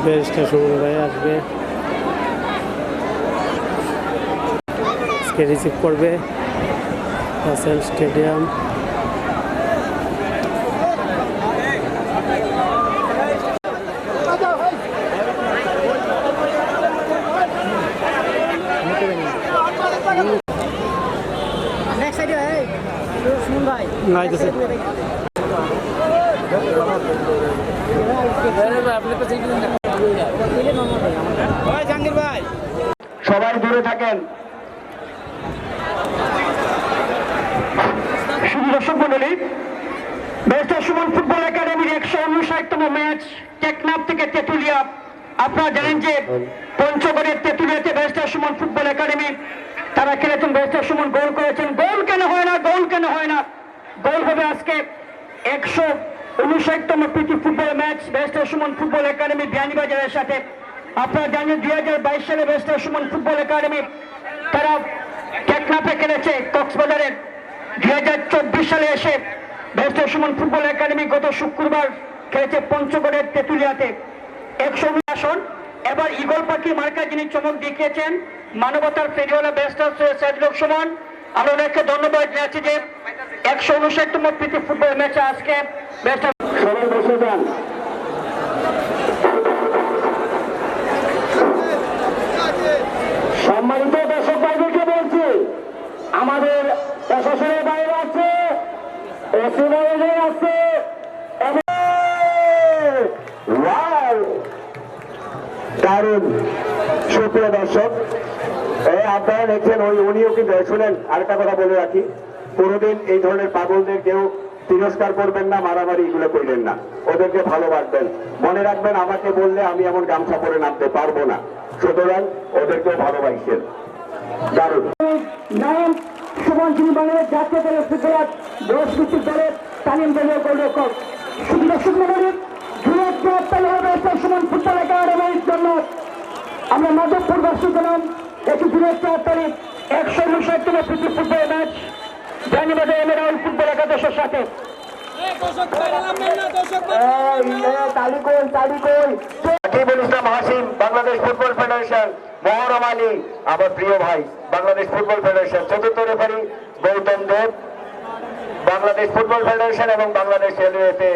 Barrister Suman ভাই আসবে, আজকে রিসিভ করবে রাসেল স্টেডিয়াম। সবাই দূরে থাকেন। দর্শক মন্ডলী, ব্যারিস্টার সুমন ফুটবল একাডেমির 159তম ম্যাচ টেকনাফ থেকে তেঁতুলিয়া। আপনারা জানেন যে পঞ্চগড়ের তেঁতুলিয়াতে ব্যারিস্টার সুমন ফুটবল একাডেমি তারা খেলেছেন। ব্যারিস্টার সুমন গোল করেছেন। গোল কেন হয় না, গোল কেন হয় না? গোল হবে আজকে 159তম প্রীতি football match barrister Suman football academy বিয়ানীবাজারের সাথে। আপনারা জানেন 2022 সালে ব্যারিস্টার সুমন ফুটবল একাডেমি তারা টেকনাফে খেলেছে। কক্সবাজারের 2024 সালে এসে ব্যারিস্টার সুমন ফুটবল একাডেমি গত শুক্রবার খেলেছে পঞ্চগড়ের তেঁতুলিয়াতে। 119 আসন। এবার ইগল পাখি মার্কা যিনি চমক দেখিয়েছেন মানবতার ফেরিওয়ালা ব্যারিস্টার সাইদুল সুমন, আমরা ওনাকে ধন্যবাদ জানাচ্ছি যে 159তম প্রীতি ফুটবল ম্যাচে আজকে ব্যারিস্টার। সবাই বসে যান। সম্মানিত দর্শক ভাইদেরকে বলছি, আমাদের প্রশাসনের বাইরে আছে, এসি ম্যানেজার আছে, দারুণ। সুপ্রিয় দর্শক, আপনারা দেখছেন উনিও কিন্তু শুনেন। আরেকটা কথা বলে রাখি, কোনোদিন এই ধরনের পাগলদের কেউ তিরস্কার করবেন না, মারামারি এগুলো করবেন না, ওদেরকে ভালোবাসবেন। মনে রাখবেন, আমাকে বললে আমি এমন গামছা পরে নামতে পারবো না, সুতরাং ওদেরকেও ভালোবাসছেন। দারুণ নাম সুমন, যিনি বাংলাদেশ জাতীয় দলের ফুটবলার, বৃহস্পতির দলের তালিম দলীয় গোলরক্ষক। সুমন ফুটবল একাডেমির জন্য আমরা মাধবপুরবাসী জনাম একটি 4 তারিখ 159তম প্রীতি ফুটবল ম্যাচ বিয়ানীবাজার এমএরাউল ফুটবল একাদশের সাথে। হাসিম, বাংলাদেশ ফুটবল ফেডারেশন, মহরম আলী আমার প্রিয় ভাই, বাংলাদেশ ফুটবল ফেডারেশন। চতুর্থ রেফারি গৌতম দেব, বাংলাদেশ ফুটবল ফেডারেশন এবং বাংলাদেশ রেলওয়েতে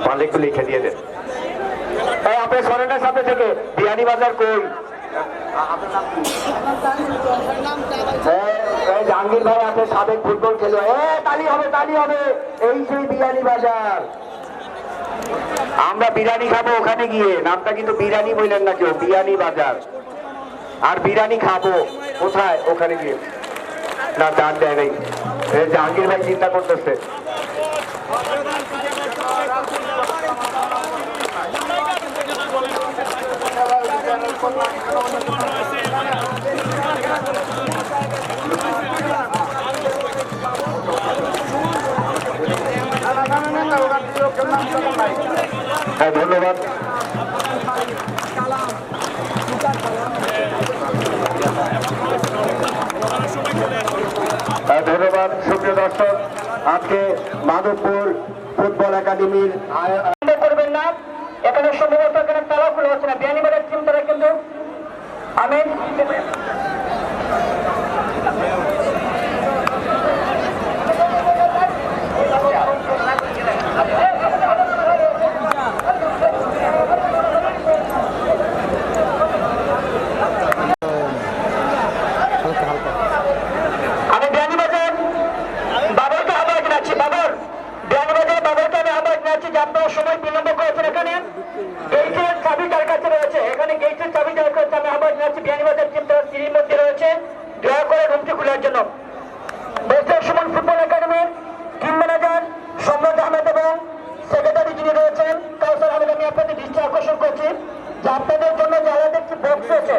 মালিককে লিখে দিয়ে দেন। আপনার সরেন্ডার সাথে থেকে বিয়ানীবাজার কোন জাহাঙ্গীর ভাই আছে, সাবেক ফুটবল খেলোয়াড়। তালি হবে, তালি হবে। এই সেই বিয়ানীবাজার। আমরা বিরিয়ানি খাবো ওখানে গিয়ে, নামটা কিন্তু বিরিয়ানি বললেন না কেউ, বিয়ানীবাজার। আর বিরিয়ানি খাবো কোথায়? ওখানে গিয়ে না, দান দেয় নাই। জাহাঙ্গীর ভাই চিন্তা করতেছে। হ্যাঁ, ধন্যবাদ। ধন্যবাদ। সুপ্রিয় দর্শক, আজকে মাধবপুর ফুটবল একাডেমির করবেন না, এখানে সম্ভবত এখানে তালা খুলে হচ্ছে না। বিয়ানীবাজার টিম তারা কিন্তু আমি সময় বিলম্ব করেছেন। এখানে গেটের চাবি তার কাছে রয়েছে, এখানে গেটের চাবি যার কাছে আমি আবার জানাচ্ছি বিয়ানীবাজার টিম তার সিঁড়ির মধ্যে রয়েছে, দয়া করে রুমটি খোলার জন্য। ব্যারিস্টার সুমন ফুটবল একাডেমির টিম ম্যানেজার সম্রাট আহমেদ এবং সেক্রেটারি যিনি রয়েছেন কাউসার আহমেদ, আমি আপনাদের দৃষ্টি আকর্ষণ করছি যে আপনাদের জন্য যে আলাদা একটি বক্স আছে